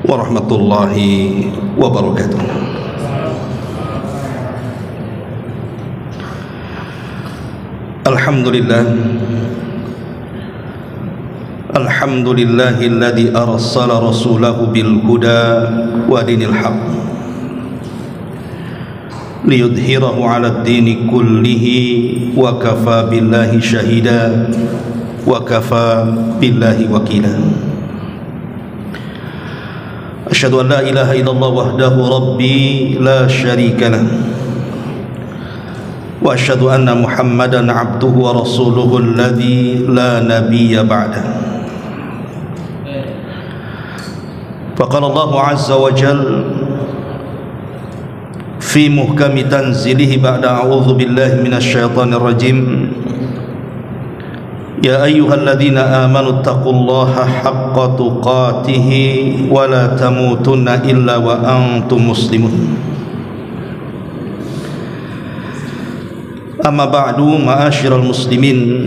warahmatullahi wabarakatuh. Alhamdulillah, alhamdulillahilladzi arsala rasulahu bil huda wa dinil haqq liyudhhirahu 'ala ad-dini kullihi wa kafa billahi shahida wa kafa billahi wakila. Asyhadu an la ilaha illallah wahdahu rabbi la syarika lah wa asyhadu anna Muhammadan abduhu wa rasuluhu alladzi la nabiyya ba'dah. Faqala Allah azza wa jalla fi muhkami tanzilihi ba'da a'udzu billahi minasy syaithanir rajim. Ya ayyuhalladzina amanu taqullaha haqqa tuqatih wa la tamutunna illa wa antum muslimun. Amma ba'du, ma'asyiral muslimin,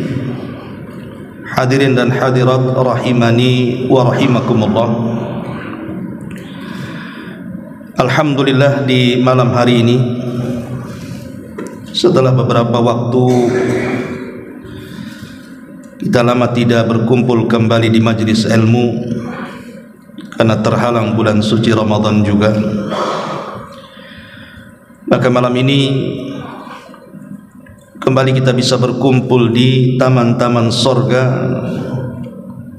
hadirin dan hadirat rahimani wa rahimakumullah. Alhamdulillah, di malam hari ini setelah beberapa waktu kita lama tidak berkumpul kembali di majlis ilmu karena terhalang bulan suci Ramadan juga, maka malam ini kembali kita bisa berkumpul di taman-taman sorga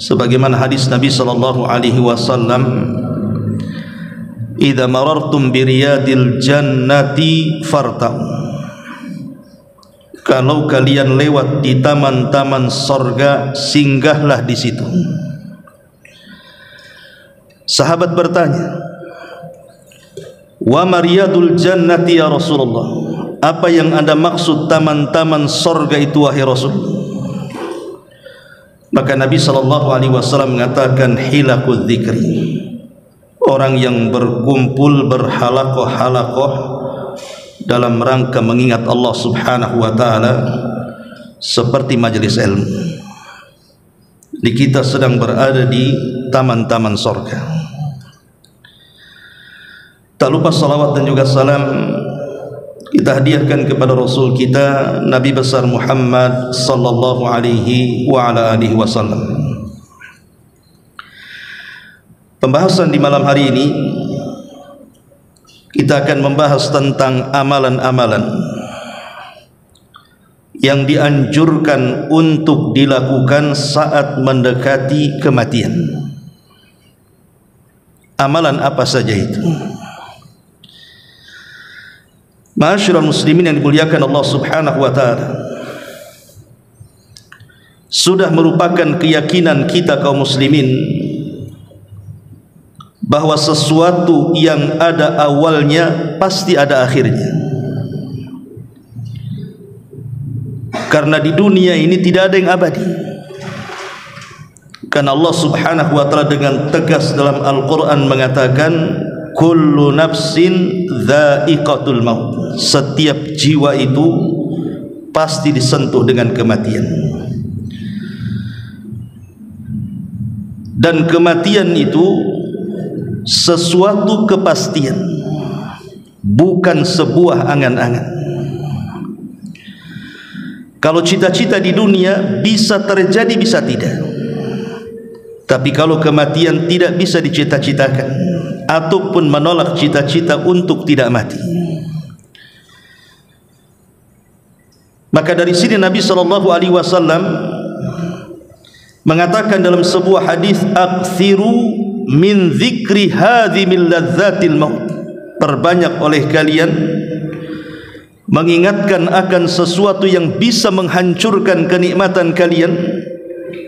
sebagaimana hadis Nabi sallallahu alaihi wasallam, idza marartum bi riyadil jannati farta'u, kalau kalian lewat di taman-taman sorga, singgahlah di situ. Sahabat bertanya, wa mariyadul jannati ya Rasulullah, apa yang Anda maksud taman-taman sorga itu wahai Rasul? Maka Nabi SAW mengatakan, hilakul dzikri, orang yang berkumpul berhalakoh-halakoh dalam rangka mengingat Allah subhanahu wa ta'ala seperti majelis ilmu. Di kita sedang berada di taman-taman sorga. Tak lupa salawat dan juga salam kita hadiahkan kepada Rasul kita Nabi besar Muhammad sallallahu alaihi wa ala alihi wasallam. Pembahasan di malam hari ini kita akan membahas tentang amalan-amalan yang dianjurkan untuk dilakukan saat mendekati kematian. Amalan apa saja itu? Ma'asyiral muslimin yang dimuliakan Allah subhanahu wa ta'ala, sudah merupakan keyakinan kita kaum muslimin bahwa sesuatu yang ada awalnya pasti ada akhirnya. Karena di dunia ini tidak ada yang abadi. Karena Allah subhanahu wa ta'ala dengan tegas dalam Al-Quran mengatakan, kullu nafsin dha'iqatul maut, setiap jiwa itu pasti disentuh dengan kematian. Dan kematian itu sesuatu kepastian, bukan sebuah angan-angan. Kalau cita-cita di dunia bisa terjadi bisa tidak, tapi kalau kematian tidak bisa dicita-citakan ataupun menolak cita-cita untuk tidak mati. Maka dari sini Nabi SAW mengatakan dalam sebuah hadis, akthiru min dzikri hadhimil ladzatil maut, perbanyak oleh kalian mengingatkan akan sesuatu yang bisa menghancurkan kenikmatan kalian,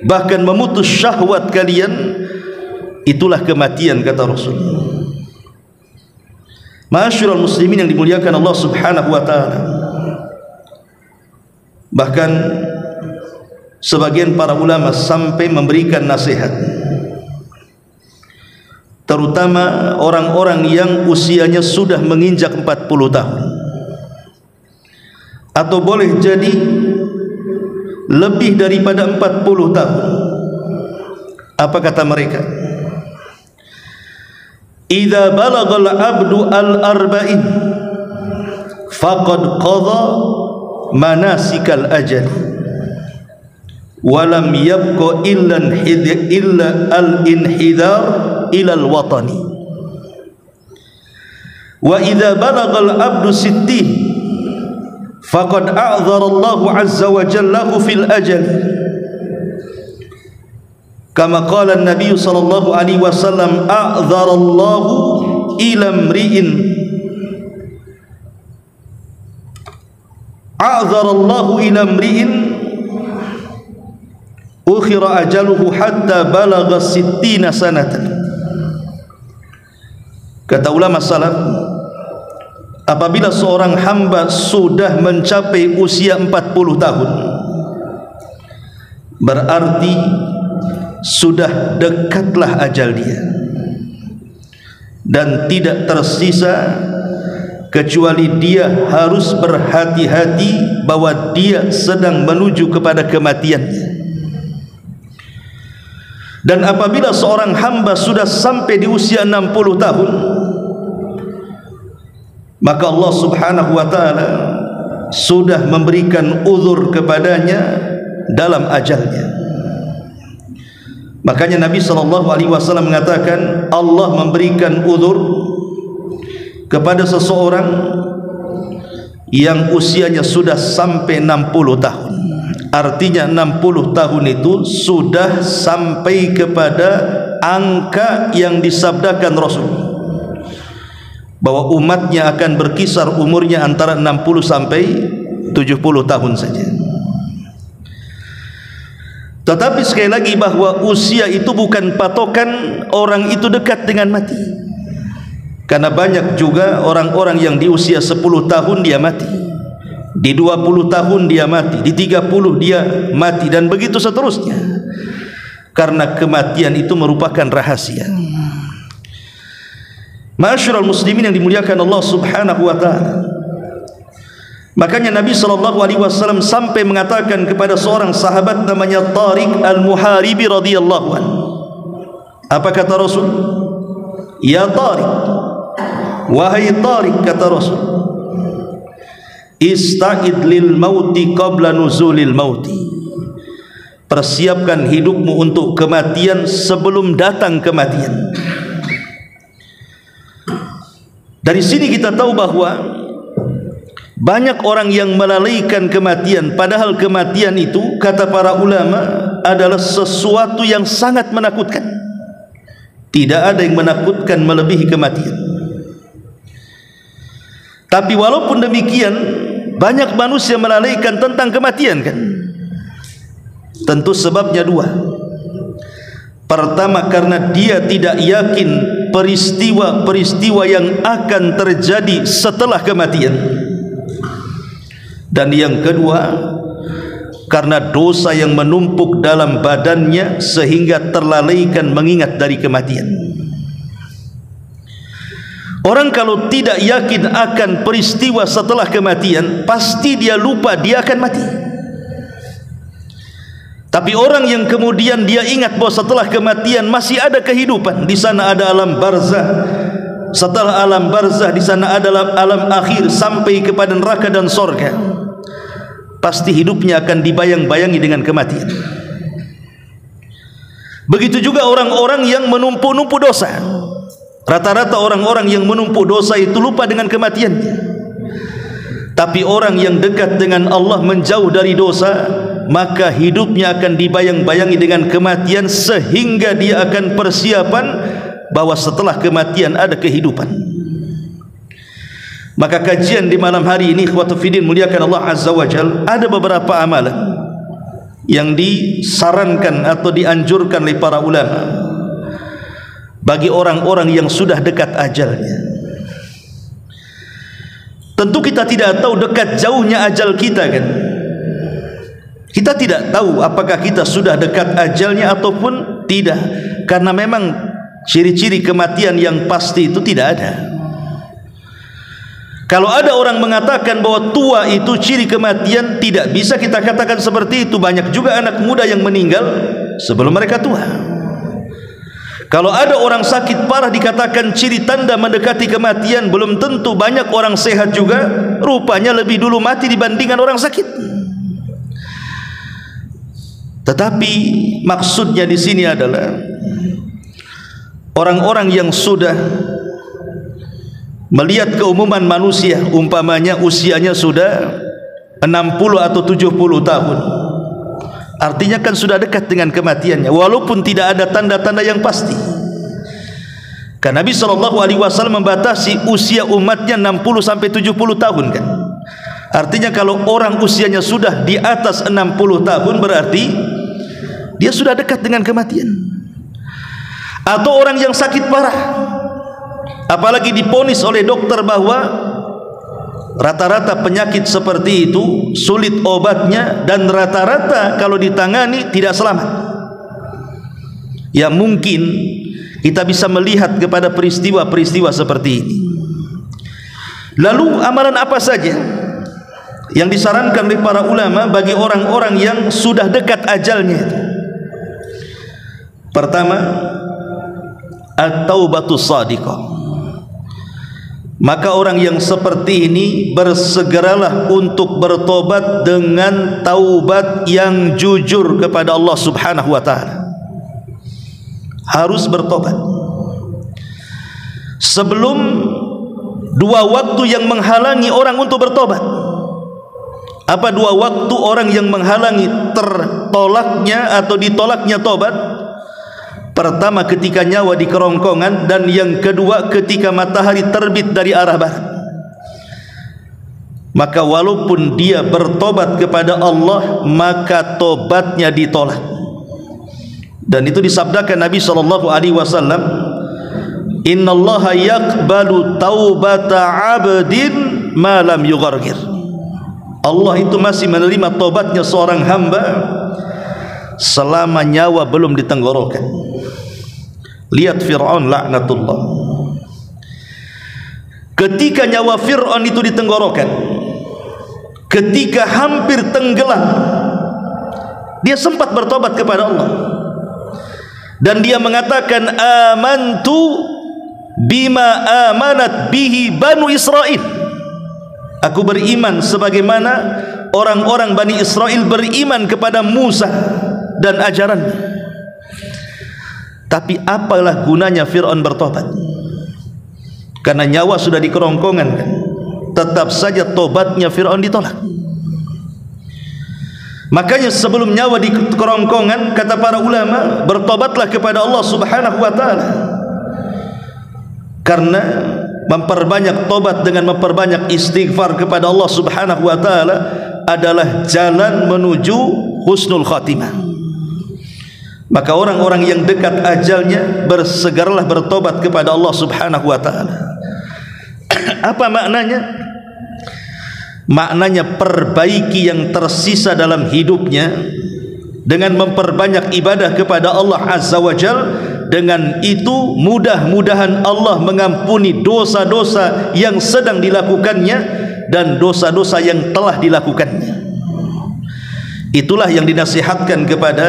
bahkan memutus syahwat kalian, itulah kematian, kata Rasul. Ma'asyiral muslimin yang dimuliakan Allah subhanahu wa ta'ala, bahkan sebagian para ulama sampai memberikan nasihat, terutama orang-orang yang usianya sudah menginjak 40 tahun atau boleh jadi lebih daripada 40 tahun. Apa kata mereka? idza balagal abdu al-arba'in faqad qadha manasikal ajal wa lam yabqa illa al-inhidar ila al-watani wa idza balagal abdu sittin faqad a'dzara Allah azza wa jalla fil ajal kama qala an-nabiy sallallahu alaihi wasallam a'dzara Allah ila imri'in a'dzara Allah ila imri'in ukhira ajaluhu hatta balagha 60 sanatan. Kata ulama salaf, apabila seorang hamba sudah mencapai usia 40 tahun, berarti sudah dekatlah ajal dia, dan tidak tersisa kecuali dia harus berhati-hati bahwa dia sedang menuju kepada kematiannya. Dan apabila seorang hamba sudah sampai di usia 60 tahun, maka Allah subhanahu wa ta'ala sudah memberikan uzur kepadanya dalam ajalnya. Makanya Nabi SAW mengatakan, Allah memberikan uzur kepada seseorang yang usianya sudah sampai 60 tahun. Artinya 60 tahun itu sudah sampai kepada angka yang disabdakan Rasul, bahwa umatnya akan berkisar umurnya antara 60 sampai 70 tahun saja. Tetapi sekali lagi bahwa usia itu bukan patokan orang itu dekat dengan mati. Karena banyak juga orang-orang yang di usia 10 tahun dia mati, di 20 tahun dia mati, di 30 dia mati, dan begitu seterusnya. Karena kematian itu merupakan rahasia. Ma'asyiral muslimin yang dimuliakan Allah subhanahu wa ta'ala, makanya Nabi SAW sampai mengatakan kepada seorang sahabat namanya Tariq al-Muharibi radhiyallahu anhu. Apa kata Rasul? Ya Tariq, wahai Tariq, kata Rasul, ista'id lil mauti qabla nuzulil mauti. Persiapkan hidupmu untuk kematian sebelum datang kematian. Dari sini kita tahu bahwa banyak orang yang melalaikan kematian, padahal kematian itu kata para ulama adalah sesuatu yang sangat menakutkan. Tidak ada yang menakutkan melebihi kematian. Tapi walaupun demikian, banyak manusia melalaikan tentang kematian kan? Tentu sebabnya dua. Pertama, karena dia tidak yakin peristiwa-peristiwa yang akan terjadi setelah kematian. Dan yang kedua, karena dosa yang menumpuk dalam badannya sehingga terlalaikan mengingat dari kematian. Orang kalau tidak yakin akan peristiwa setelah kematian, pasti dia lupa dia akan mati. Tapi orang yang kemudian dia ingat bahwa setelah kematian masih ada kehidupan, di sana ada alam barzah, setelah alam barzah di sana ada alam akhir sampai kepada neraka dan surga, pasti hidupnya akan dibayang-bayangi dengan kematian. Begitu juga orang-orang yang menumpu-numpu dosa. Rata-rata orang-orang yang menumpu dosa itu lupa dengan kematiannya. Tapi orang yang dekat dengan Allah, menjauh dari dosa, maka hidupnya akan dibayang-bayangi dengan kematian, sehingga dia akan persiapan bahwa setelah kematian ada kehidupan. Maka kajian di malam hari ini, ikhwatu fiddin muliakan Allah azza wa jal, ada beberapa amalan yang disarankan atau dianjurkan oleh para ulama bagi orang-orang yang sudah dekat ajalnya. Tentu kita tidak tahu dekat jauhnya ajal kita kan. Kita tidak tahu apakah kita sudah dekat ajalnya ataupun tidak, karena memang ciri-ciri kematian yang pasti itu tidak ada. Kalau ada orang mengatakan bahwa tua itu ciri kematian, tidak bisa kita katakan seperti itu. Banyak juga anak muda yang meninggal sebelum mereka tua. Kalau ada orang sakit parah dikatakan ciri tanda mendekati kematian, belum tentu banyak orang sehat juga rupanya lebih dulu mati dibandingkan orang sakit. Tetapi maksudnya di sini adalah orang-orang yang sudah melihat keumuman manusia, umpamanya usianya sudah 60 atau 70 tahun, artinya kan sudah dekat dengan kematiannya, walaupun tidak ada tanda-tanda yang pasti. Karena Nabi SAW membatasi usia umatnya 60 sampai 70 tahun kan. Artinya kalau orang usianya sudah di atas 60 tahun berarti dia sudah dekat dengan kematian. Atau orang yang sakit parah, apalagi diponis oleh dokter bahwa rata-rata penyakit seperti itu sulit obatnya dan rata-rata kalau ditangani tidak selamat. Ya mungkin kita bisa melihat kepada peristiwa-peristiwa seperti ini. Lalu amalan apa saja yang disarankan oleh para ulama bagi orang-orang yang sudah dekat ajalnya itu? Pertama, at-taubatus shadiqah. Maka orang yang seperti ini bersegeralah untuk bertobat dengan taubat yang jujur kepada Allah Subhanahu wa taala. Harus bertobat sebelum dua waktu yang menghalangi orang untuk bertobat. Apa dua waktu orang yang menghalangi tertolaknya atau ditolaknya tobat? Pertama ketika nyawa di kerongkongan, dan yang kedua ketika matahari terbit dari arah barat. Maka walaupun dia bertobat kepada Allah, maka tobatnya ditolak. Dan itu disabdakan Nabi SAW, innallaha yaqbalu taubata abdin ma lam yughargir. Allah itu masih menerima tobatnya seorang hamba selama nyawa belum ditenggorokan. Lihat Fir'aun laknatullah, ketika nyawa Fir'aun itu ditenggorokan, ketika hampir tenggelam, dia sempat bertobat kepada Allah dan dia mengatakan amantu bima amanat bihi Banu Israel. Aku beriman sebagaimana orang-orang Bani Israel beriman kepada Musa dan ajarannya. Tapi apalah gunanya Fir'aun bertobat? Karena nyawa sudah di kerongkongan kan? Tetap saja tobatnya Fir'aun ditolak. Makanya sebelum nyawa di kerongkongan, kata para ulama, bertobatlah kepada Allah Subhanahu wa taala. Karena memperbanyak tobat dengan memperbanyak istighfar kepada Allah Subhanahu wa taala adalah jalan menuju husnul khatimah. Maka orang-orang yang dekat ajalnya bersegeralah bertobat kepada Allah Subhanahu wa taala. Apa maknanya? Maknanya perbaiki yang tersisa dalam hidupnya dengan memperbanyak ibadah kepada Allah Azza wa Jal. Dengan itu mudah-mudahan Allah mengampuni dosa-dosa yang sedang dilakukannya dan dosa-dosa yang telah dilakukannya. Itulah yang dinasihatkan kepada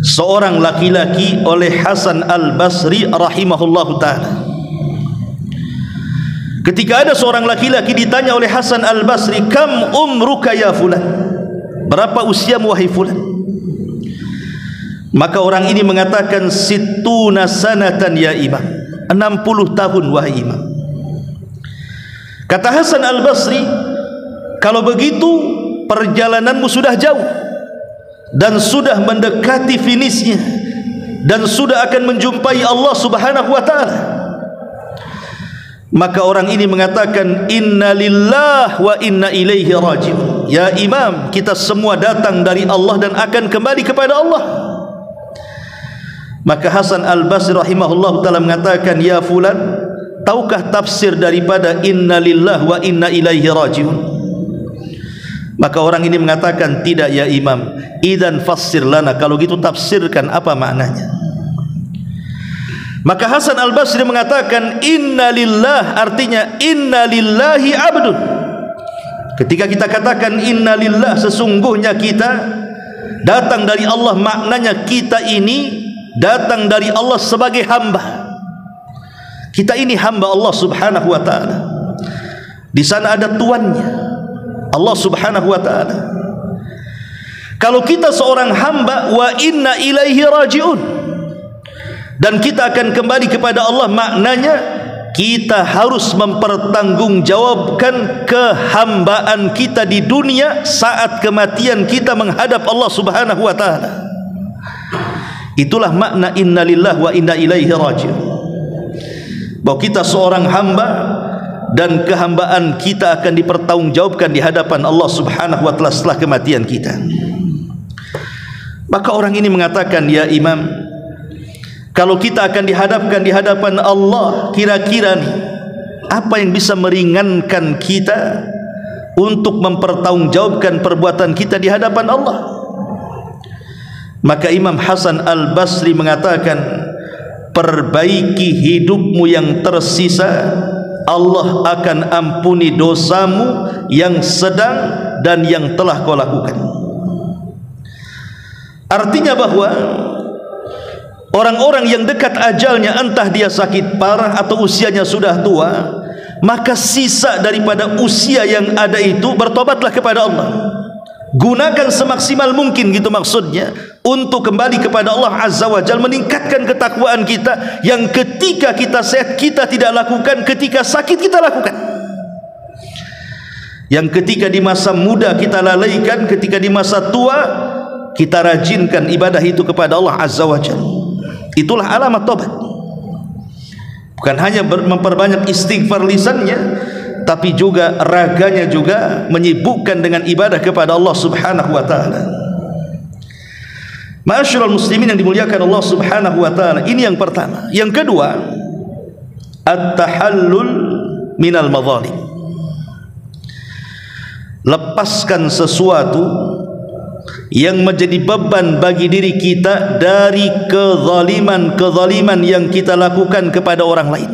seorang laki-laki oleh Hasan al-Basri rahimahullahu ta'ala. Ketika ada seorang laki-laki ditanya oleh Hasan al-Basri, kam umruka ya fulan, berapa usiamu wahai fulan? Maka orang ini mengatakan situna sanatan ya imam, 60 tahun wahai imam. Kata Hasan al-Basri, kalau begitu perjalananmu sudah jauh dan sudah mendekati finishnya dan sudah akan menjumpai Allah Subhanahu wa taala. Maka orang ini mengatakan inna lillahi wa inna ilaihi raji'un. Ya imam, kita semua datang dari Allah dan akan kembali kepada Allah. Maka Hasan al-Basri rahimahullah ta'ala mengatakan, ya fulan, tahukah tafsir daripada inna lillahi wa inna ilaihi raji'un? Maka orang ini mengatakan, tidak ya imam. Idzan fassir lana, kalau gitu tafsirkan apa maknanya. Maka Hasan al-Basri mengatakan inna lillah, artinya inna lillahi abdun. Ketika kita katakan inna lillah, sesungguhnya kita datang dari Allah, maknanya kita ini datang dari Allah sebagai hamba. Kita ini hamba Allah Subhanahu wa ta'ala. Di sana ada tuannya, Allah Subhanahu wa ta'ala. Kalau kita seorang hamba, wa inna ilaihi raji'un, dan kita akan kembali kepada Allah, maknanya kita harus mempertanggungjawabkan kehambaan kita di dunia saat kematian kita menghadap Allah Subhanahu wa ta'ala. Itulah makna inna lillahi wa inna ilaihi raji'un, bahwa kita seorang hamba dan kehambaan kita akan dipertanggungjawabkan di hadapan Allah Subhanahu wa ta'ala setelah kematian kita. Maka orang ini mengatakan, ya Imam, kalau kita akan dihadapkan di hadapan Allah, kira-kira nih apa yang bisa meringankan kita untuk mempertanggungjawabkan perbuatan kita di hadapan Allah? Maka Imam Hasan Al-Basri mengatakan, perbaiki hidupmu yang tersisa, Allah akan ampuni dosamu yang sedang dan yang telah kau lakukan. Artinya bahwa orang-orang yang dekat ajalnya, entah dia sakit parah atau usianya sudah tua, maka sisa daripada usia yang ada itu bertobatlah kepada Allah. Gunakan semaksimal mungkin, gitu maksudnya, untuk kembali kepada Allah Azza wa Jalla, meningkatkan ketakwaan kita yang ketika kita sehat kita tidak lakukan, ketika sakit kita lakukan, yang ketika di masa muda kita lalaikan, ketika di masa tua kita rajinkan ibadah itu kepada Allah Azza wa Jalla. Itulah alamat tobat. Bukan hanya memperbanyak istighfar lisannya, tapi juga raganya juga menyibukkan dengan ibadah kepada Allah Subhanahu wa ta'ala. Ma'asyiral muslimin yang dimuliakan Allah Subhanahu wa ta'ala, ini yang pertama. Yang kedua, at-tahallul minal madzalim. Lepaskan sesuatu yang menjadi beban bagi diri kita dari kezaliman yang kita lakukan kepada orang lain.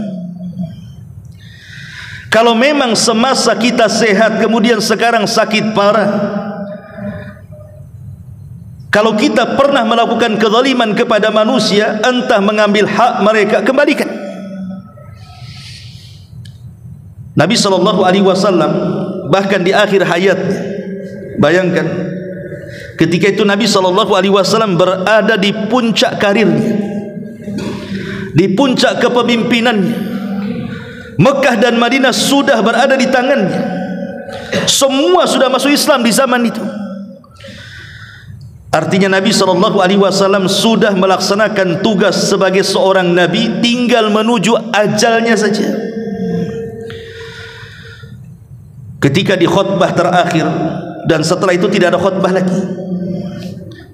Kalau memang semasa kita sehat kemudian sekarang sakit parah, kalau kita pernah melakukan kezaliman kepada manusia, entah mengambil hak mereka, kembalikan. Nabi SAW bahkan di akhir hayatnya, bayangkan, ketika itu Nabi SAW berada di puncak karirnya, di puncak kepemimpinannya. Mekah dan Madinah sudah berada di tangannya. Semua sudah masuk Islam di zaman itu. Artinya Nabi SAW sudah melaksanakan tugas sebagai seorang Nabi, tinggal menuju ajalnya saja. Ketika di khutbah terakhir, dan setelah itu tidak ada khutbah lagi,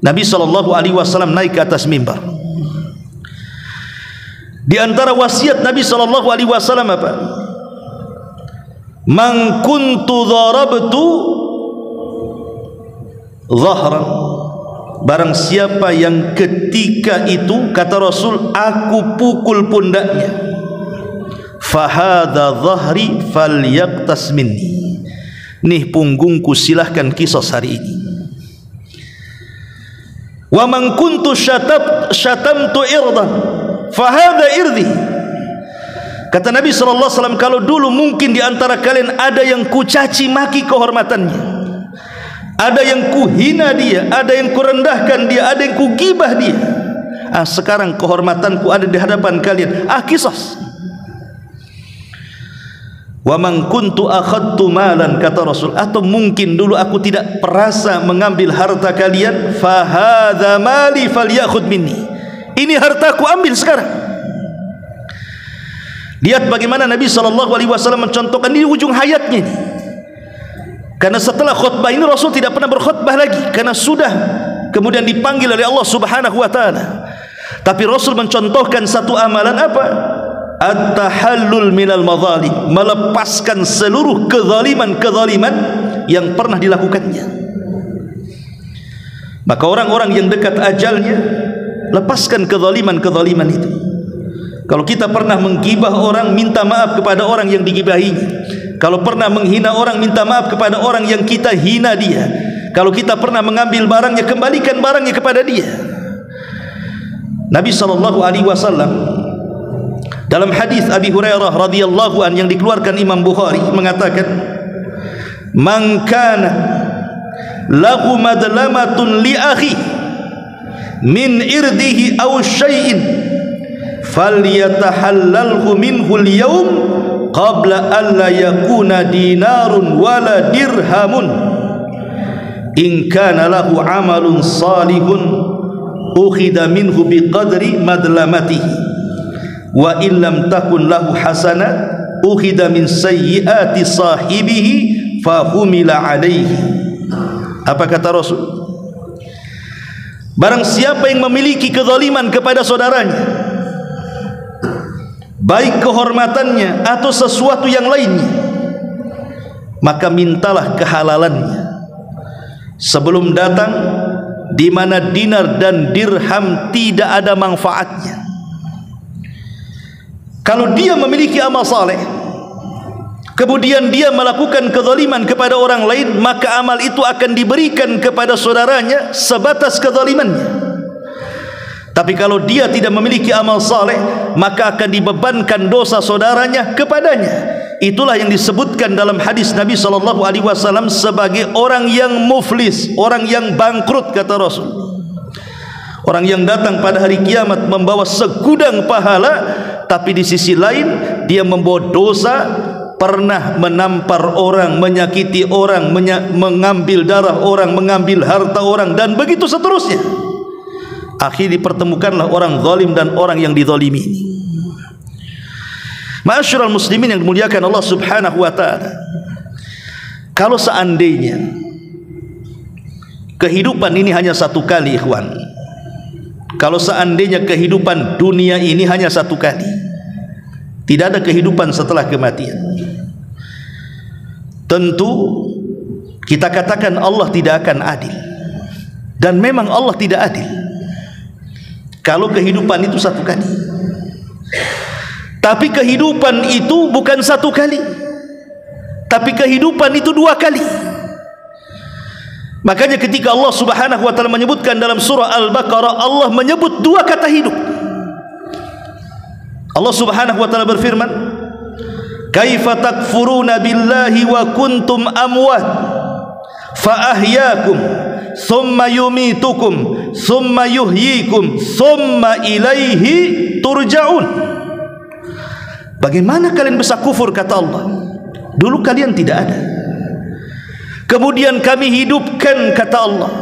Nabi SAW naik ke atas mimbar. Di antara wasiat Nabi SAW apa? Man kuntu dharabtu dhahran, barang siapa yang ketika itu, kata Rasul, aku pukul pundaknya, fahadha dhahri falyaqtas minni, nih punggungku, silahkan kisos hari ini. Wa man kuntu syatamtu irdan fahadha irdi, kata Nabi SAW, kalau dulu mungkin di antara kalian ada yang kucaci maki kehormatannya, ada yang kuhina dia, ada yang kurendahkan dia, ada yang kugibah dia, sekarang kehormatanku ada di hadapan kalian, kisos. Wa man kuntu akhadtu malan, kata Rasul, atau mungkin dulu aku tidak perasa mengambil harta kalian, fahadha mali falyakhud minni, ini hartaku, ambil sekarang. Lihat bagaimana Nabi SAW mencontohkan di ujung hayatnya ini. Karena setelah khutbah ini Rasul tidak pernah berkhutbah lagi, karena sudah kemudian dipanggil oleh Allah Subhanahu wa ta'ala. Tapi Rasul mencontohkan satu amalan apa? At-tahallul minal madzalim, melepaskan seluruh kezaliman yang pernah dilakukannya. Maka orang-orang yang dekat ajalnya, lepaskan kezaliman itu. Kalau kita pernah menggibah orang, minta maaf kepada orang yang digibahinya. Kalau pernah menghina orang, minta maaf kepada orang yang kita hina dia. Kalau kita pernah mengambil barangnya, kembalikan barangnya kepada dia. Nabi SAW dalam hadis Abi Hurairah radhiyallahu an yang dikeluarkan Imam Bukhari mengatakan, "Man kana lahu madlamatun li akhi min irdihi aw syai'in falyatahallalhu minhu al-yawm qabla an la yakuna dinarun wala dirhamun in kana lahu amalun salihun ukhidha minhu biqadri madlamatihi wa in lam takun lahu hasanat ukhidha min sayyiati sahibihi fa humila alaihi." Apa kata Rasul? Barang siapa yang memiliki kezaliman kepada saudaranya, baik kehormatannya atau sesuatu yang lainnya, maka mintalah kehalalannya sebelum datang di mana dinar dan dirham tidak ada manfaatnya. Kalau dia memiliki amal saleh, kemudian dia melakukan kezaliman kepada orang lain, maka amal itu akan diberikan kepada saudaranya sebatas kezalimannya. Tapi kalau dia tidak memiliki amal saleh, maka akan dibebankan dosa saudaranya kepadanya. Itulah yang disebutkan dalam hadis Nabi SAW sebagai orang yang muflis, orang yang bangkrut, kata Rasul. Orang yang datang pada hari kiamat membawa segudang pahala, tapi di sisi lain dia membawa dosa, pernah menampar orang, menyakiti orang, mengambil darah orang, mengambil harta orang, dan begitu seterusnya. Akhirnya dipertemukanlah orang zalim dan orang yang dizalimi ini. Ma'asyiral muslimin yang dimuliakan Allah Subhanahu wa taala, kalau seandainya kehidupan ini hanya satu kali, ikhwan, kalau seandainya kehidupan dunia ini hanya satu kali, tidak ada kehidupan setelah kematian, tentu kita katakan Allah tidak akan adil. Dan memang Allah tidak adil kalau kehidupan itu satu kali. Tapi kehidupan itu bukan satu kali, tapi kehidupan itu dua kali. Makanya ketika Allah Subhanahu wa taala menyebutkan dalam surah Al-Baqarah, Allah menyebut dua kata hidup. Allah Subhanahu wa taala berfirman, "Kaifa takfuruna billahi wa kuntum amwat fa ahyaakum thumma yumitukum thumma yuhyikum thumma ilaihi turja'un." Bagaimana kalian bisa kufur, kata Allah? Dulu kalian tidak ada, kemudian kami hidupkan, kata Allah.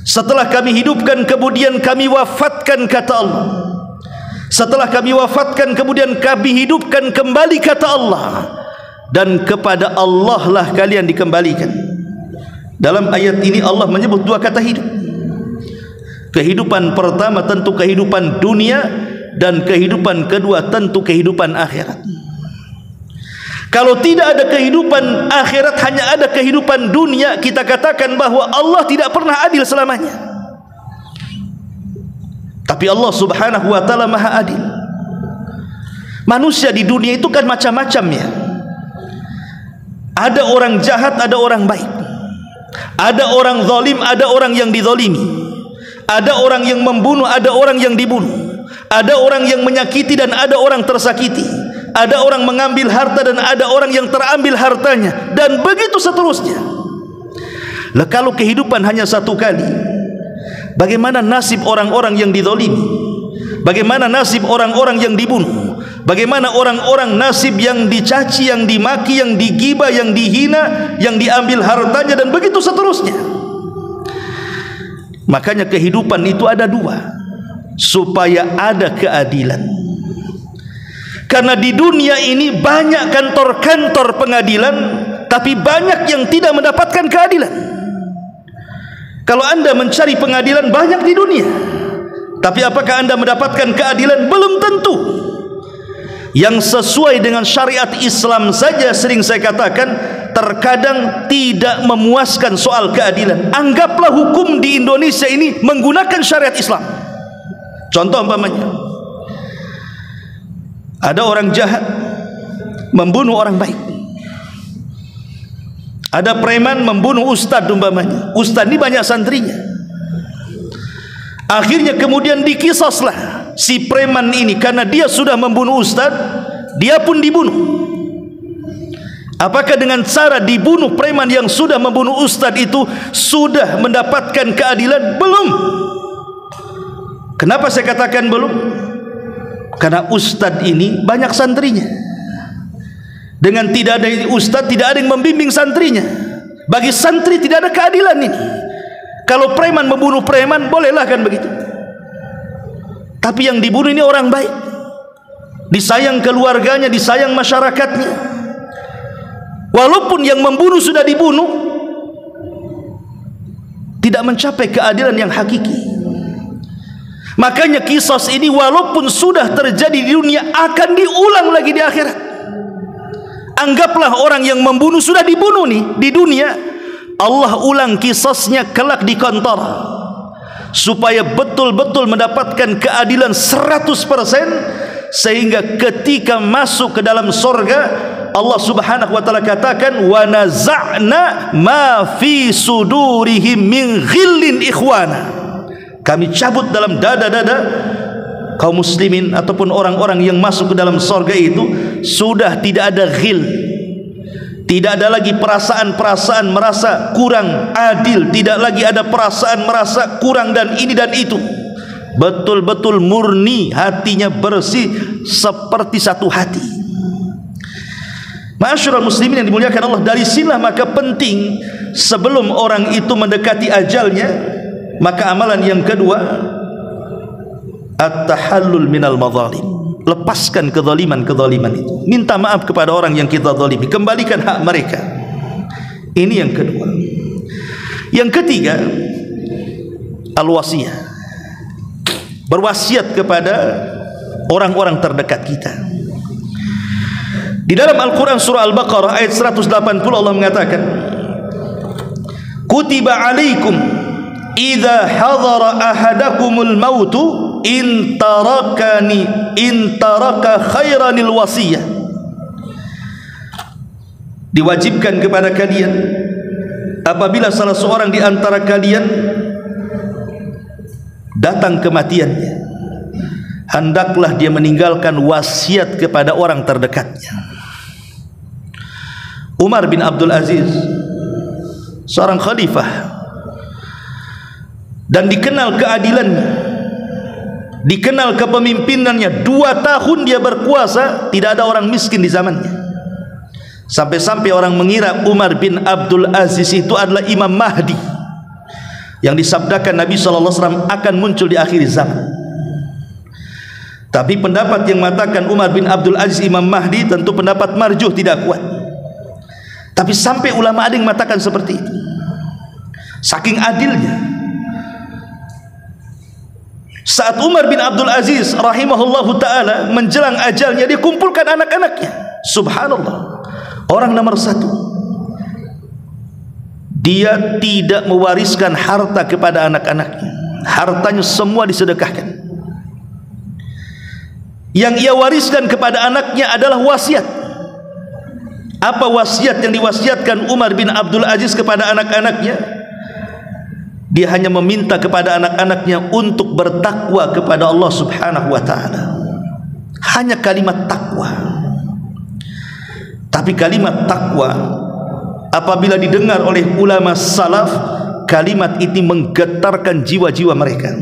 Setelah kami hidupkan, kemudian kami wafatkan, kata Allah. Setelah kami wafatkan, kemudian kami hidupkan kembali, kata Allah. Dan kepada Allah lah kalian dikembalikan. Dalam ayat ini Allah menyebut dua kata hidup. Kehidupan pertama tentu kehidupan dunia, dan kehidupan kedua tentu kehidupan akhirat. Kalau tidak ada kehidupan akhirat, hanya ada kehidupan dunia, kita katakan bahwa Allah tidak pernah adil selamanya. Tapi Allah Subhanahu wa taala Maha Adil. Manusia di dunia itu kan macam-macam ya. Ada orang jahat, ada orang baik. Ada orang zalim, ada orang yang dizalimi. Ada orang yang membunuh, ada orang yang dibunuh. Ada orang yang menyakiti dan ada orang tersakiti. Ada orang mengambil harta dan ada orang yang terambil hartanya, dan begitu seterusnya. Lah kalau kehidupan hanya satu kali, bagaimana nasib orang-orang yang dizalimi? Bagaimana nasib orang-orang yang dibunuh? Bagaimana orang-orang nasib yang dicaci, yang dimaki, yang digibah, yang dihina, yang diambil hartanya, dan begitu seterusnya. Makanya kehidupan itu ada dua, supaya ada keadilan. Karena di dunia ini banyak kantor-kantor pengadilan, tapi banyak yang tidak mendapatkan keadilan. Kalau anda mencari pengadilan banyak di dunia, tapi apakah anda mendapatkan keadilan? Belum tentu. Yang sesuai dengan syariat Islam saja, sering saya katakan, terkadang tidak memuaskan soal keadilan. Anggaplah hukum di Indonesia ini menggunakan syariat Islam. Contoh umpamanya, ada orang jahat membunuh orang baik. Ada preman membunuh ustadz umpamanya. Ustadz ini banyak santrinya. Akhirnya kemudian dikisaslah si preman ini karena dia sudah membunuh ustaz, dia pun dibunuh. Apakah dengan cara dibunuh preman yang sudah membunuh ustaz itu sudah mendapatkan keadilan? Belum. Kenapa saya katakan belum? Karena ustaz ini banyak santrinya. Dengan tidak ada ustaz, tidak ada yang membimbing santrinya. Bagi santri tidak ada keadilan ini. Kalau preman membunuh preman, bolehlah kan begitu. Tapi yang dibunuh ini orang baik, disayang keluarganya, disayang masyarakatnya. Walaupun yang membunuh sudah dibunuh, tidak mencapai keadilan yang hakiki. Makanya kisah ini walaupun sudah terjadi di dunia, akan diulang lagi di akhirat. Anggaplah orang yang membunuh sudah dibunuh nih di dunia, Allah ulang kisahnya kelak di kantor, supaya betul-betul mendapatkan keadilan 100%, sehingga ketika masuk ke dalam surga, Allah subhanahu wa ta'ala katakan, wa naza'na ma fi sudurihim min ghillin ikhwana. Kami cabut dalam dada-dada kaum muslimin ataupun orang-orang yang masuk ke dalam surga itu, sudah tidak ada ghil, tidak ada lagi perasaan-perasaan merasa kurang adil, tidak lagi ada perasaan merasa kurang dan ini dan itu. Betul-betul murni, hatinya bersih seperti satu hati. Ma'asyiral muslimin yang dimuliakan Allah, dari sinilah maka penting sebelum orang itu mendekati ajalnya, maka amalan yang kedua, at-tahallul minal madzalim. Lepaskan kezaliman-kezaliman itu. Minta maaf kepada orang yang kita zalimi, kembalikan hak mereka. Ini yang kedua. Yang ketiga, al-wasiyah. Berwasiat kepada orang-orang terdekat kita. Di dalam Al-Quran surah Al-Baqarah ayat 180 Allah mengatakan, kutiba alaikum idza hadara ahadakumul mautu in taraka khairanil wasiyah. Diwajibkan kepada kalian apabila salah seorang di antara kalian datang kematiannya, hendaklah dia meninggalkan wasiat kepada orang terdekatnya. Umar bin Abdul Aziz, seorang khalifah, dan dikenal keadilannya, dikenal kepemimpinannya. 2 tahun dia berkuasa, tidak ada orang miskin di zamannya. Sampai-sampai orang mengira Umar bin Abdul Aziz itu adalah Imam Mahdi yang disabdakan Nabi SAW akan muncul di akhir zaman. Tapi pendapat yang mengatakan Umar bin Abdul Aziz Imam Mahdi tentu pendapat marjuh, tidak kuat. Tapi sampai ulama ada yang mengatakan seperti itu, saking adilnya. Saat Umar bin Abdul Aziz rahimahullahu ta'ala menjelang ajalnya, dia kumpulkan anak-anaknya. Subhanallah, orang nomor 1, dia tidak mewariskan harta kepada anak-anaknya. Hartanya semua disedekahkan. Yang ia wariskan kepada anaknya adalah wasiat. Apa wasiat yang diwasiatkan Umar bin Abdul Aziz kepada anak-anaknya? Dia hanya meminta kepada anak-anaknya untuk bertakwa kepada Allah subhanahu wa ta'ala. Hanya kalimat takwa. Tapi kalimat takwa apabila didengar oleh ulama salaf, kalimat ini menggetarkan jiwa-jiwa mereka.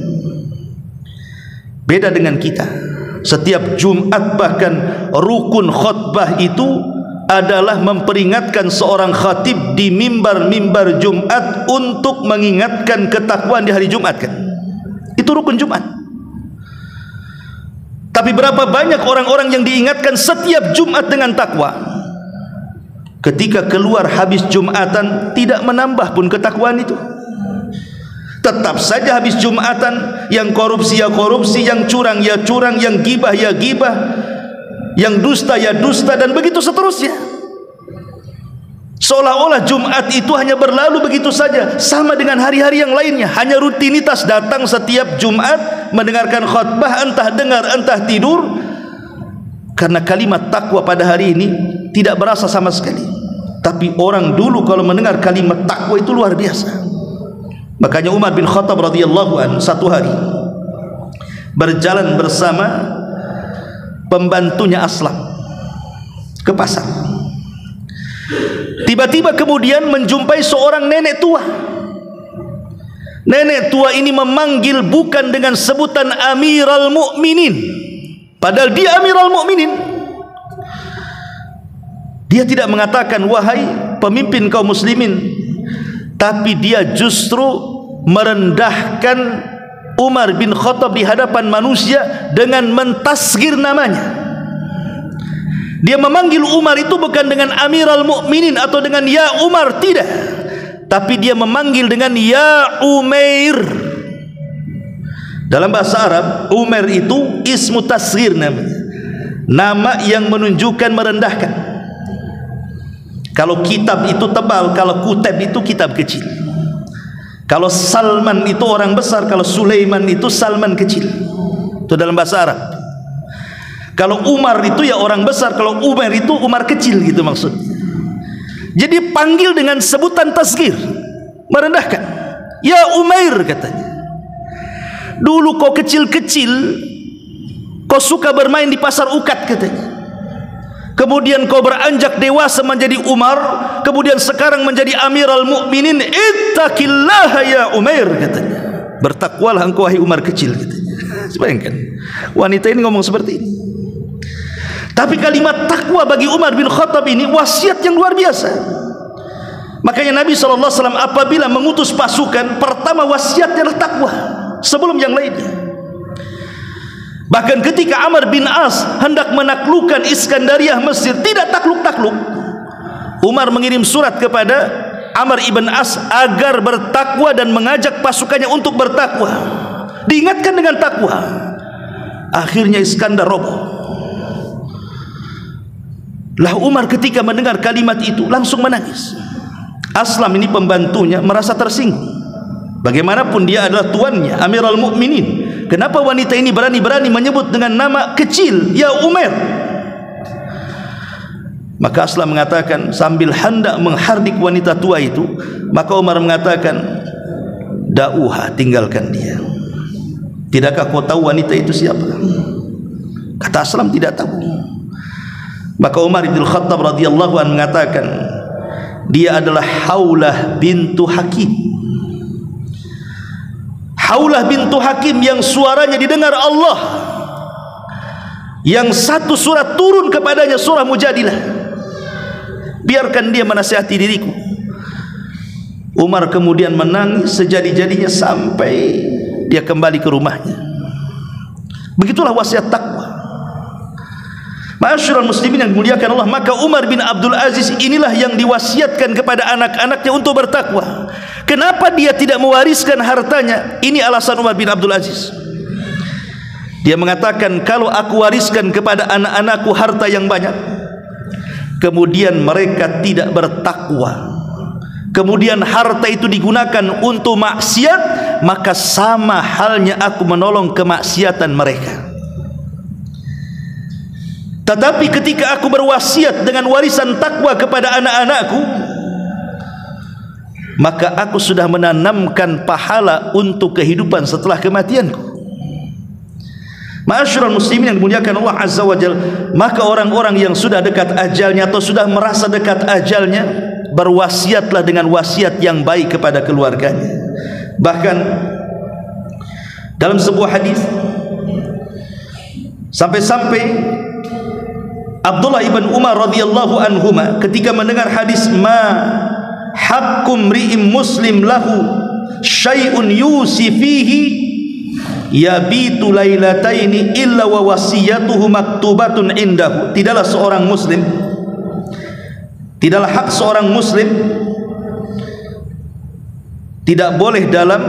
Beda dengan kita. Setiap Jumat bahkan rukun khutbah itu adalah memperingatkan seorang khatib di mimbar-mimbar Jumat untuk mengingatkan ketakwaan di hari Jumat kan. Itu rukun Jumat. Tapi berapa banyak orang-orang yang diingatkan setiap Jumat dengan takwa, ketika keluar habis Jumatan tidak menambah pun ketakwaan itu. Tetap saja habis Jumatan, yang korupsi ya korupsi, yang curang ya curang, yang gibah ya gibah, yang dusta ya dusta, dan begitu seterusnya. Seolah-olah Jumat itu hanya berlalu begitu saja, sama dengan hari-hari yang lainnya, hanya rutinitas datang setiap Jumat mendengarkan khutbah, entah dengar entah tidur. Karena kalimat takwa pada hari ini tidak berasa sama sekali. Tapi orang dulu kalau mendengar kalimat takwa itu luar biasa. Makanya Umar bin Khattab radhiyallahu anhu satu hari berjalan bersama pembantunya Aslam ke pasar. Tiba-tiba kemudian menjumpai seorang nenek tua. Nenek tua ini memanggil bukan dengan sebutan Amirul Mukminin, padahal dia Amirul Mukminin. Dia tidak mengatakan wahai pemimpin kaum muslimin, tapi dia justru merendahkan Umar bin Khattab di hadapan manusia dengan mentasghir namanya. Dia memanggil Umar itu bukan dengan Amirul Mukminin atau dengan ya Umar, tidak, tapi dia memanggil dengan ya Umair. Dalam bahasa Arab, Umair itu ismu tasghir namanya, nama yang menunjukkan merendahkan. Kalau kitab itu tebal, kalau kutab itu kitab kecil. Kalau Salman itu orang besar, kalau Sulaiman itu Salman kecil. Itu dalam bahasa Arab. Kalau Umar itu ya orang besar, kalau Umar itu Umar kecil, gitu maksud. Jadi panggil dengan sebutan tasghir, merendahkan. Ya Umair katanya. Dulu kau kecil-kecil, kau suka bermain di pasar ukat katanya. Kemudian kau beranjak dewasa menjadi Umar, kemudian sekarang menjadi Amirul Mukminin. Ittaqillaha ya Umair katanya. Bertakwalah engkau wahai Umar kecil katanya. Bayangkan, wanita ini ngomong seperti ini. Tapi kalimat takwa bagi Umar bin Khattab ini wasiat yang luar biasa. Makanya Nabi SAW apabila mengutus pasukan, pertama wasiatnya adalah takwa sebelum yang lainnya. Bahkan ketika Amr bin As hendak menaklukkan Iskandariah Mesir, tidak takluk-takluk, Umar mengirim surat kepada Amr ibn As agar bertakwa dan mengajak pasukannya untuk bertakwa. Diingatkan dengan takwa. Akhirnya Iskandar roboh. Lah Umar ketika mendengar kalimat itu langsung menangis. Aslam ini pembantunya merasa tersinggung. Bagaimanapun dia adalah tuannya, Amirul Mukminin. Kenapa wanita ini berani-berani menyebut dengan nama kecil, ya Umar? Maka Aslam mengatakan sambil hendak menghardik wanita tua itu, maka Umar mengatakan, da'uha, tinggalkan dia. Tidakkah kau tahu wanita itu siapa? Kata Aslam, tidak tahu. Maka Umar bin Khattab radhiyallahu anhu mengatakan, dia adalah Haulah bintu Hakim. Haulah bintu Hakim yang suaranya didengar Allah, yang satu surat turun kepadanya, surah Mujadilah. Biarkan dia menasihati diriku. Umar kemudian menangis sejadi-jadinya sampai dia kembali ke rumahnya. Begitulah wasiat takwa. Ma'asyiral muslimin yang dimuliakan Allah, maka Umar bin Abdul Aziz inilah yang diwasiatkan kepada anak-anaknya untuk bertakwa. Kenapa dia tidak mewariskan hartanya? Ini alasan Umar bin Abdul Aziz. Dia mengatakan, kalau aku wariskan kepada anak-anakku harta yang banyak, kemudian mereka tidak bertakwa, kemudian harta itu digunakan untuk maksiat, maka sama halnya aku menolong kemaksiatan mereka. Tetapi ketika aku berwasiat dengan warisan takwa kepada anak-anakku, maka aku sudah menanamkan pahala untuk kehidupan setelah kematianku. Ma'asyiral muslimin yang dimuliakan Allah Azza wa Jalla, maka orang-orang yang sudah dekat ajalnya atau sudah merasa dekat ajalnya, berwasiatlah dengan wasiat yang baik kepada keluarganya. Bahkan dalam sebuah hadis sampai-sampai Abdullah ibn Umar radhiyallahu anhuma ketika mendengar hadis ma haqqum ri'im muslim lahu syai'un yusi fihi yabitu lailataini illa wa wasiyatuhu maktubatun indahu, tidaklah seorang muslim, tidaklah hak seorang muslim, tidak boleh dalam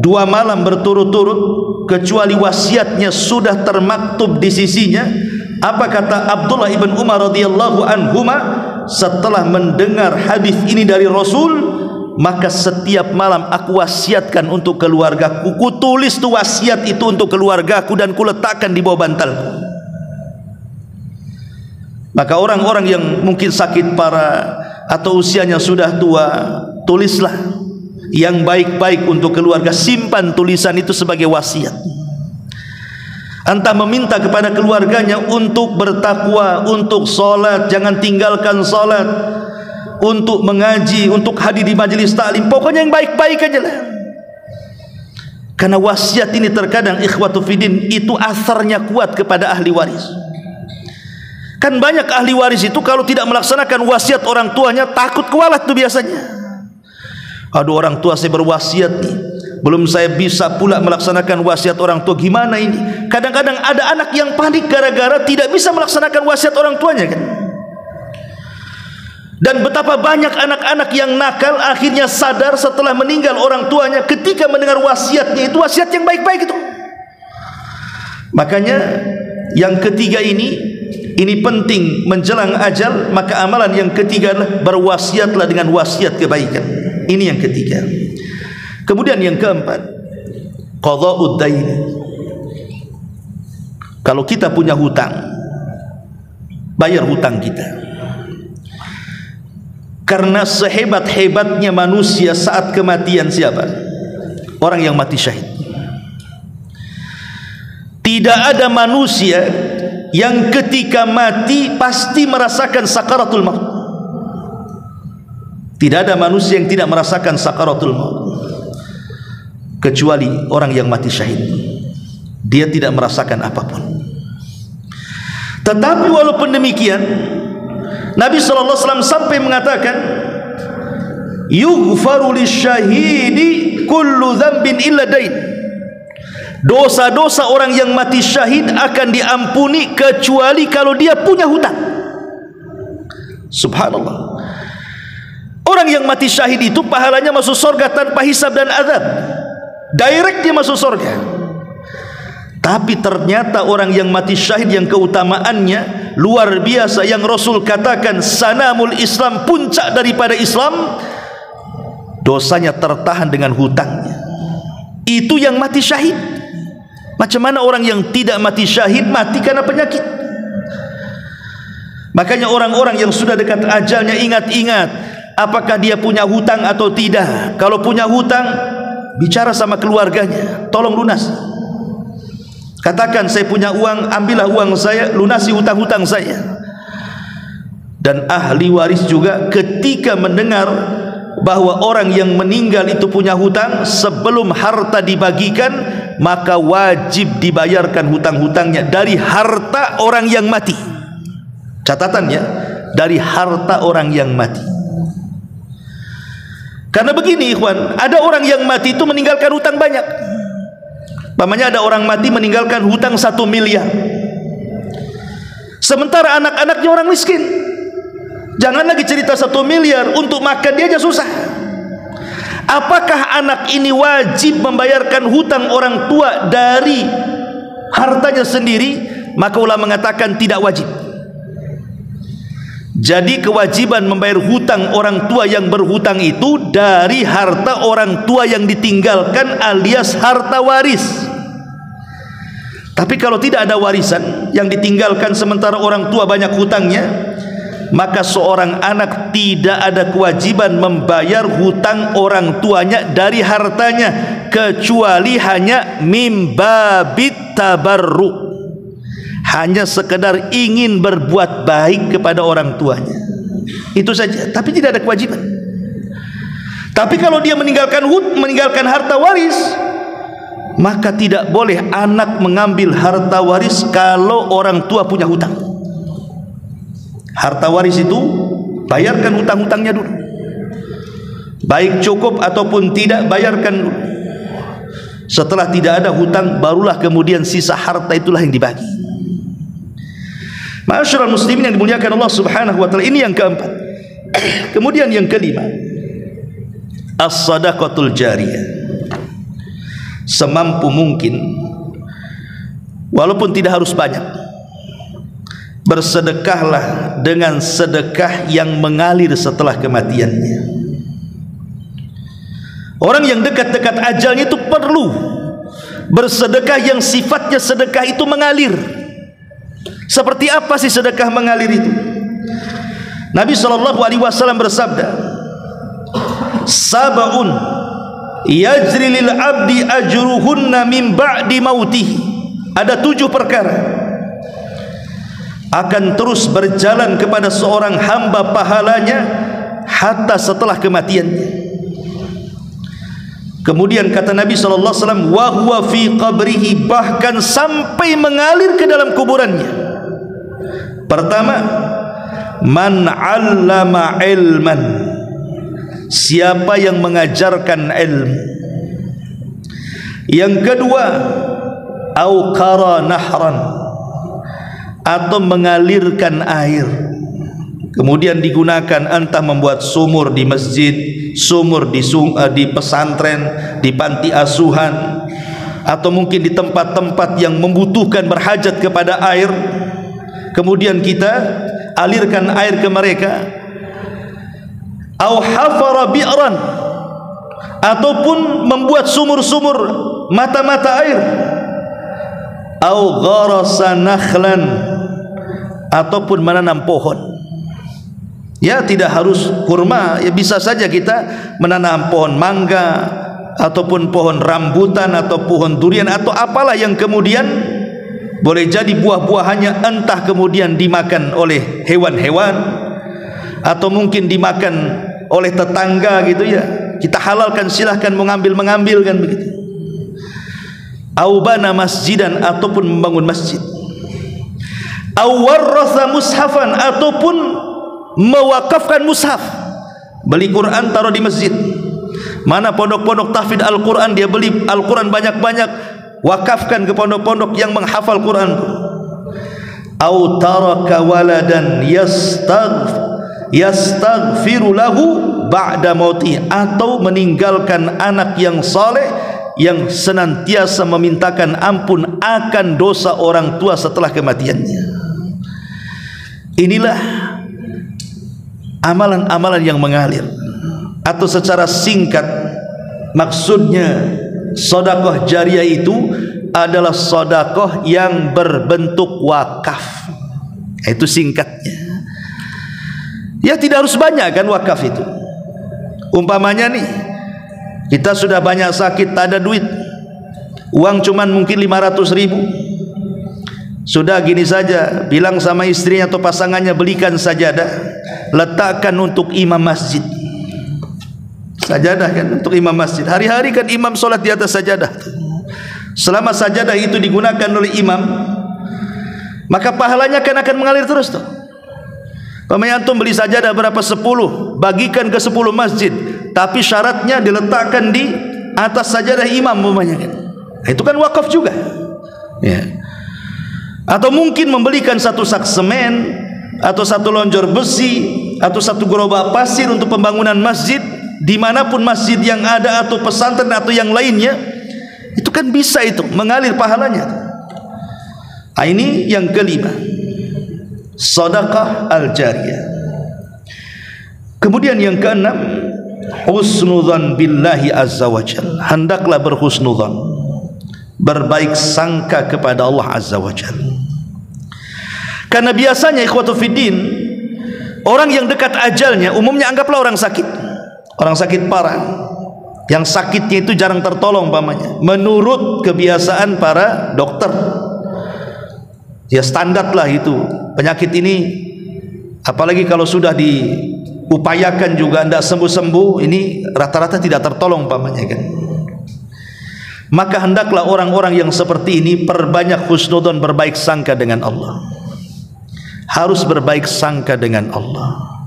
2 malam berturut-turut kecuali wasiatnya sudah termaktub di sisinya. Apa kata Abdullah ibn Umar radhiyallahu anhuma setelah mendengar hadis ini dari Rasul? Maka setiap malam aku wasiatkan untuk keluargaku, kutulis tu wasiat itu untuk keluargaku dan kuletakkan di bawah bantalku. Maka orang-orang yang mungkin sakit parah atau usianya sudah tua, tulislah yang baik-baik untuk keluarga. Simpan tulisan itu sebagai wasiat. Entah meminta kepada keluarganya untuk bertakwa, untuk sholat, jangan tinggalkan sholat, untuk mengaji, untuk hadir di majelis taklim, pokoknya yang baik-baik aja lah. Karena wasiat ini terkadang ikhwatu fiddin itu asarnya kuat kepada ahli waris. Kan banyak ahli waris itu kalau tidak melaksanakan wasiat orang tuanya takut kualat tuh biasanya. Aduh, orang tua saya berwasiat nih, belum saya bisa pula melaksanakan wasiat orang tua, gimana ini? Kadang-kadang ada anak yang panik gara-gara tidak bisa melaksanakan wasiat orang tuanya kan. Dan betapa banyak anak-anak yang nakal akhirnya sadar setelah meninggal orang tuanya ketika mendengar wasiatnya, itu wasiat yang baik-baik itu. Makanya yang ketiga ini penting menjelang ajal. Maka amalan yang ketiga adalah berwasiatlah dengan wasiat kebaikan. Ini yang ketiga. Kemudian yang keempat, qadha'ud dain. Kalau kita punya hutang, bayar hutang kita. Karena sehebat-hebatnya manusia saat kematian siapa? Orang yang mati syahid. Tidak ada manusia yang ketika mati pasti merasakan sakaratul maut. Tidak ada manusia yang tidak merasakan sakaratul maut, kecuali orang yang mati syahid. Dia tidak merasakan apapun. Tetapi walaupun demikian, Nabi SAW sampai mengatakan, yughfaru lisyahidi kullu dzambin illa dain. Dosa-dosa orang yang mati syahid akan diampuni kecuali kalau dia punya hutang. Subhanallah. Orang yang mati syahid itu pahalanya masuk surga tanpa hisab dan azab. Direct dia masuk surga. Tapi ternyata orang yang mati syahid yang keutamaannya luar biasa, yang Rasul katakan sanamul Islam, puncak daripada Islam, dosanya tertahan dengan hutangnya. Itu yang mati syahid. Macam mana orang yang tidak mati syahid mati karena penyakit? Makanya orang-orang yang sudah dekat ajalnya ingat-ingat apakah dia punya hutang atau tidak. Kalau punya hutang, bicara sama keluarganya, tolong lunas. Katakan saya punya uang, ambillah uang saya, lunasi hutang-hutang saya. Dan ahli waris juga ketika mendengar bahwa orang yang meninggal itu punya hutang, sebelum harta dibagikan maka wajib dibayarkan hutang-hutangnya dari harta orang yang mati. Catatannya, dari harta orang yang mati. Karena begini ikhwan, ada orang yang mati itu meninggalkan hutang banyak. Pamannya ada orang mati meninggalkan hutang 1 miliar. Sementara anak-anaknya orang miskin. Jangan lagi cerita 1 miliar, untuk makan dia aja susah. Apakah anak ini wajib membayarkan hutang orang tua dari hartanya sendiri? Maka ulama mengatakan tidak wajib. Jadi kewajiban membayar hutang orang tua yang berhutang itu dari harta orang tua yang ditinggalkan alias harta waris. Tapi kalau tidak ada warisan yang ditinggalkan sementara orang tua banyak hutangnya, maka seorang anak tidak ada kewajiban membayar hutang orang tuanya dari hartanya, kecuali hanya mimbabit tabarru, hanya sekedar ingin berbuat baik kepada orang tuanya, itu saja. Tapi tidak ada kewajiban. Tapi kalau dia meninggalkan harta waris, maka tidak boleh anak mengambil harta waris kalau orang tua punya hutang. Harta waris itu bayarkan hutang-hutangnya dulu, baik cukup ataupun tidak, bayarkan dulu. Setelah tidak ada hutang, barulah kemudian sisa harta itulah yang dibagi. Ma'asyiral muslimin yang dimuliakan Allah Subhanahu wa taala, ini yang keempat. Kemudian yang kelima, as-shadaqatul jariyah. Semampu mungkin, walaupun tidak harus banyak, bersedekahlah dengan sedekah yang mengalir setelah kematiannya. Orang yang dekat-dekat ajalnya itu perlu bersedekah yang sifatnya sedekah itu mengalir. Seperti apa sih sedekah mengalir itu? Nabi SAW bersabda, sab'un yajri lil abdi ajruhunna min ba'di mautihi. Ada 7 perkara akan terus berjalan kepada seorang hamba pahalanya hatta setelah kematiannya. Kemudian kata Nabi SAW, wa huwa fi qabrihi, bahkan sampai mengalir ke dalam kuburannya. Pertama, man 'allama ilman, siapa yang mengajarkan ilmu. Yang kedua, au qara nahran, atau mengalirkan air, kemudian digunakan entah membuat sumur di masjid, sumur di pesantren, di panti asuhan, atau mungkin di tempat-tempat yang membutuhkan berhajat kepada air, kemudian kita alirkan air ke mereka. Au hafara bi'ran, ataupun membuat sumur-sumur mata-mata air. Au gharasa nakhlan, ataupun menanam pohon. Ya, tidak harus kurma, ya bisa saja kita menanam pohon mangga, ataupun pohon rambutan, atau pohon durian, atau apalah yang kemudian boleh jadi buah-buahannya entah kemudian dimakan oleh hewan-hewan, atau mungkin dimakan oleh tetangga gitu ya. Kita halalkan, silahkan mengambil kan begitu. Aubana masjidan, ataupun membangun masjid. Awarratha mushafan, ataupun mewakafkan mushaf. Beli Quran taruh di masjid. Mana pondok-pondok tahfidz Al-Quran, dia beli Al-Quran banyak-banyak, wakafkan ke pondok-pondok yang menghafal Quran. Au taraka waladan yastaghfiru lahu ba'da mauti, atau meninggalkan anak yang saleh yang senantiasa memintakan ampun akan dosa orang tua setelah kematiannya. Inilah amalan-amalan yang mengalir, atau secara singkat maksudnya sedekah jariah itu adalah sedekah yang berbentuk wakaf. Itu singkatnya. Ya, tidak harus banyak kan wakaf itu. Umpamanya nih, kita sudah banyak sakit, tak ada duit, uang cuman mungkin 500.000. Sudah gini saja, bilang sama istrinya atau pasangannya, belikan sajadah, letakkan untuk imam masjid. Sajadah kan untuk imam masjid. Hari-hari kan imam sholat di atas sajadah. Selama sajadah itu digunakan oleh imam, maka pahalanya kan akan mengalir terus tuh. Pemain antum beli sajadah berapa? 10, bagikan ke 10 masjid, tapi syaratnya diletakkan di atas sajadah imam umpamanya kan. Itu kan wakaf juga. Ya. Atau mungkin membelikan 1 sak semen, atau 1 lonjor besi, atau 1 gerobak pasir untuk pembangunan masjid dimanapun masjid yang ada, atau pesantren atau yang lainnya. Itu kan bisa itu mengalir pahalanya. Ini yang kelima, sedekah al-jariyah. Kemudian yang keenam, husnudzan billahi azza wajalla. Hendaklah berhusnudzan, berbaik sangka kepada Allah azza wajalla. Karena biasanya ikhwatu fiddin, orang yang dekat ajalnya umumnya anggaplah orang sakit parah, yang sakitnya itu jarang tertolong umpamanya, menurut kebiasaan para dokter. Ya standar lah itu penyakit ini, apalagi kalau sudah diupayakan juga tidak sembuh-sembuh, ini rata-rata tidak tertolong umpamanya kan. Maka hendaklah orang-orang yang seperti ini perbanyak husnudzon, berbaik sangka dengan Allah. Harus berbaik sangka dengan Allah,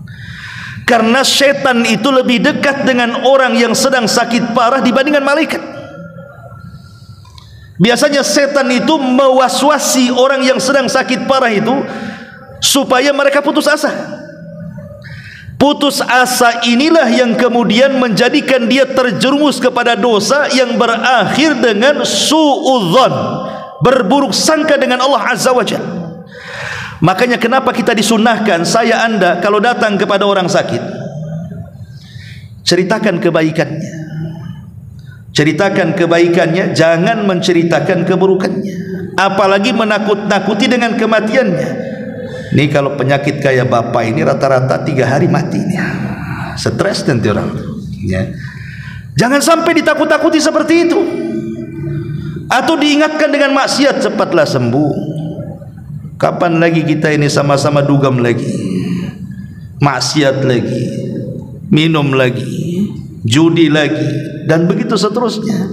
karena setan itu lebih dekat dengan orang yang sedang sakit parah dibandingkan malaikat. Biasanya setan itu mewaswasi orang yang sedang sakit parah itu supaya mereka putus asa. Putus asa inilah yang kemudian menjadikan dia terjerumus kepada dosa yang berakhir dengan suudzon, berburuk sangka dengan Allah azza wajalla. Makanya kenapa kita disunahkan, saya anda kalau datang kepada orang sakit, ceritakan kebaikannya. Ceritakan kebaikannya, jangan menceritakan keburukannya, apalagi menakut-nakuti dengan kematiannya. Ini kalau penyakit kayak bapak ini rata-rata 3 hari mati nih. Stres nanti orang ya. Jangan sampai ditakut-takuti seperti itu, atau diingatkan dengan maksiat, cepatlah sembuh. Kapan lagi kita ini sama-sama dugem lagi, maksiat lagi, minum lagi, judi lagi, dan begitu seterusnya.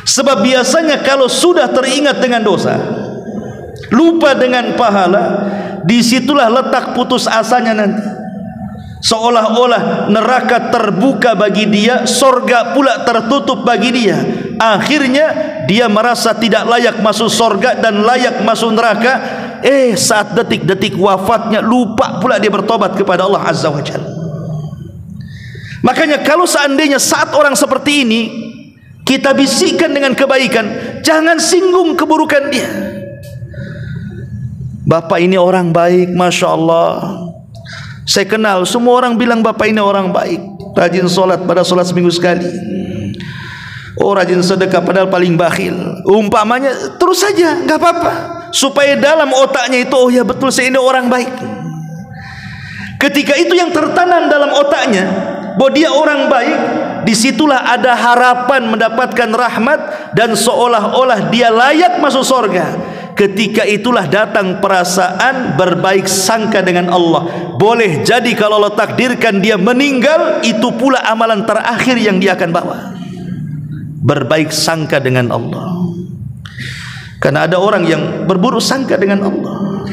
Sebab biasanya kalau sudah teringat dengan dosa, lupa dengan pahala, disitulah letak putus asanya nanti. Seolah-olah neraka terbuka bagi dia, sorga pula tertutup bagi dia. Akhirnya dia merasa tidak layak masuk sorga dan layak masuk neraka. Saat detik-detik wafatnya lupa pula dia bertobat kepada Allah Azza wa Jalla. Makanya kalau seandainya saat orang seperti ini kita bisikkan dengan kebaikan, jangan singgung keburukan dia. Bapak ini orang baik, Masya Allah, saya kenal, semua orang bilang bapak ini orang baik, rajin sholat, pada sholat seminggu sekali, oh rajin sedekah padahal paling bakhil, umpamanya. Terus saja, nggak apa-apa, supaya dalam otaknya itu, oh ya betul, saya ini orang baik. Ketika itu yang tertanam dalam otaknya bahwa dia orang baik, disitulah ada harapan mendapatkan rahmat dan seolah-olah dia layak masuk surga. Ketika itulah datang perasaan berbaik sangka dengan Allah. Boleh jadi kalau Allah takdirkan dia meninggal, itu pula amalan terakhir yang dia akan bawa, berbaik sangka dengan Allah. Karena ada orang yang berburuk sangka dengan Allah.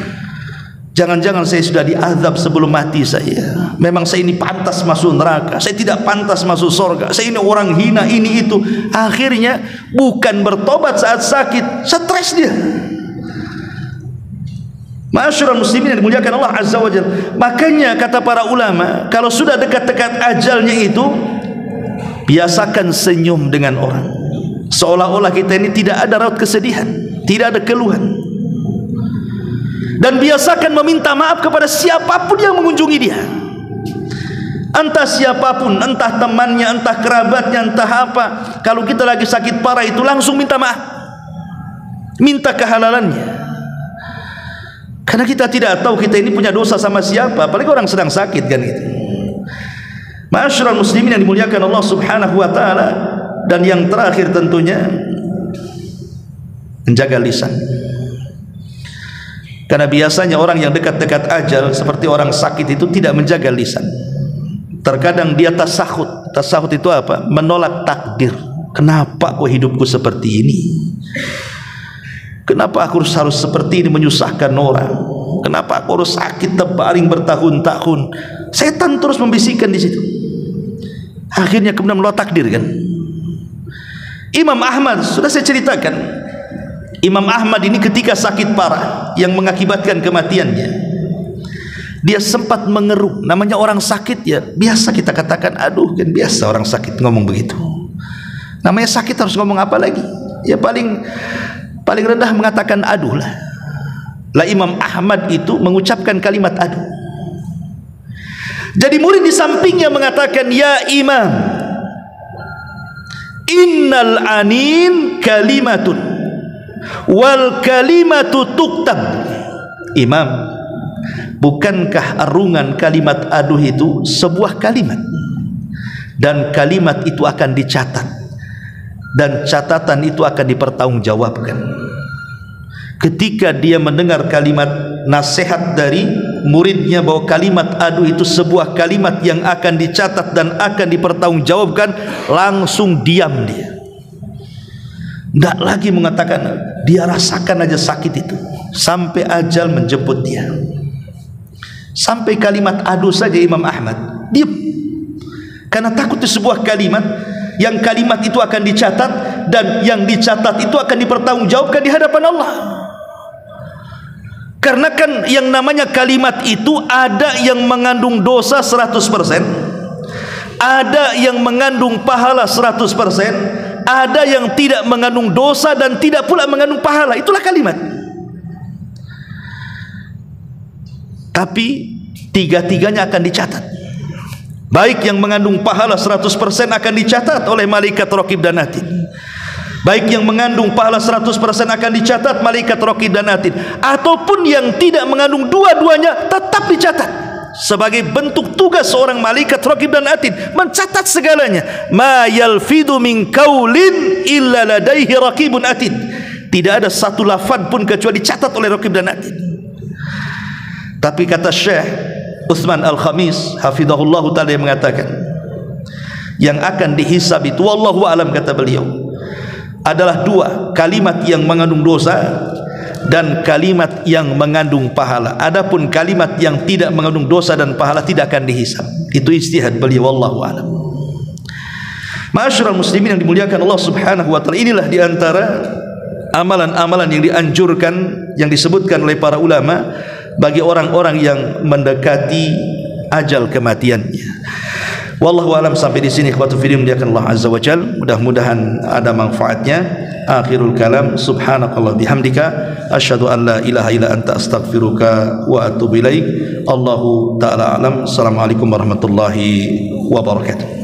Jangan-jangan saya sudah diazab sebelum mati saya, memang saya ini pantas masuk neraka, saya tidak pantas masuk surga, saya ini orang hina, ini itu. Akhirnya bukan bertobat saat sakit, stres dia. Ma'asyiral muslimin yang dimuliakan Allah Azza wa Jalla. Makanya kata para ulama, kalau sudah dekat-dekat ajalnya itu, biasakan senyum dengan orang, seolah-olah kita ini tidak ada raut kesedihan, tidak ada keluhan. Dan biasakan meminta maaf kepada siapapun yang mengunjungi dia, entah siapapun, entah temannya, entah kerabatnya, entah apa. Kalau kita lagi sakit parah itu langsung minta maaf, minta kehalalannya. Karena kita tidak tahu kita ini punya dosa sama siapa, apalagi orang sedang sakit kan gitu. Ma'asyiral muslimin yang dimuliakan Allah Subhanahu wa taala. Dan yang terakhir tentunya menjaga lisan. Karena biasanya orang yang dekat-dekat ajal seperti orang sakit itu tidak menjaga lisan. Terkadang dia tasahud. Tasahud itu apa? Menolak takdir. Kenapa kok hidupku seperti ini? Kenapa aku harus seperti ini, menyusahkan orang? Kenapa aku harus sakit terbaring bertahun-tahun? Setan terus membisikkan di situ. Akhirnya kemudian menolak takdir kan. Imam Ahmad sudah saya ceritakan. Imam Ahmad ini ketika sakit parah yang mengakibatkan kematiannya, dia sempat mengeruh. Namanya orang sakit ya biasa kita katakan aduh, kan biasa orang sakit ngomong begitu. Namanya sakit harus ngomong apa lagi? Ya paling rendah mengatakan aduh lah. Lah Imam Ahmad itu mengucapkan kalimat aduh. Jadi murid di sampingnya mengatakan, ya Imam, innal anin kalimatun wal kalimatu tuktab. Imam, bukankah arungan kalimat aduh itu sebuah kalimat, dan kalimat itu akan dicatat, dan catatan itu akan dipertanggungjawabkan. Ketika dia mendengar kalimat nasihat dari muridnya bahwa kalimat aduh itu sebuah kalimat yang akan dicatat dan akan dipertanggungjawabkan, langsung diam dia. Tidak lagi mengatakan, dia rasakan aja sakit itu sampai ajal menjemput dia. Sampai kalimat aduh saja Imam Ahmad diam, karena takut itu sebuah kalimat yang kalimat itu akan dicatat, dan yang dicatat itu akan dipertanggungjawabkan di hadapan Allah. Karena kan yang namanya kalimat itu ada yang mengandung dosa 100%, ada yang mengandung pahala 100%, ada yang tidak mengandung dosa dan tidak pula mengandung pahala. Itulah kalimat. Tapi tiga-tiganya akan dicatat. Baik yang mengandung pahala 100% akan dicatat oleh malaikat raqib dan atid. Baik yang mengandung pahala 100% akan dicatat malaikat raqib dan atid, ataupun yang tidak mengandung dua-duanya tetap dicatat. sebagai bentuk tugas seorang malaikat raqib dan atid, mencatat segalanya. Ma yalfidu min qaulin illa ladaihi raqibun atid. Tidak ada satu lafaz pun kecuali dicatat oleh raqib dan atid. Tapi kata Syekh Utsman Al-Khamis hafizahullah taala yang mengatakan, yang akan dihisab itu wallahu alam, kata beliau, adalah dua, kalimat yang mengandung dosa dan kalimat yang mengandung pahala. Adapun kalimat yang tidak mengandung dosa dan pahala tidak akan dihisab. Itu ijtihad beliau, wallahu alam. Ma'asyiral muslimin yang dimuliakan Allah Subhanahu wa taala, inilah di antara amalan-amalan yang dianjurkan, yang disebutkan oleh para ulama bagi orang-orang yang mendekati ajal kematiannya. Wallahu alam. Sampai di sini ikhwatu fillah dimuliakan Allah azza wajal, mudah-mudahan ada manfaatnya. Akhirul kalam, subhanakallah bihamdika asyhadu an la ilaha illa anta astaghfiruka wa atubu ilaik. Allahu ta'ala alam. Assalamualaikum warahmatullahi wabarakatuh.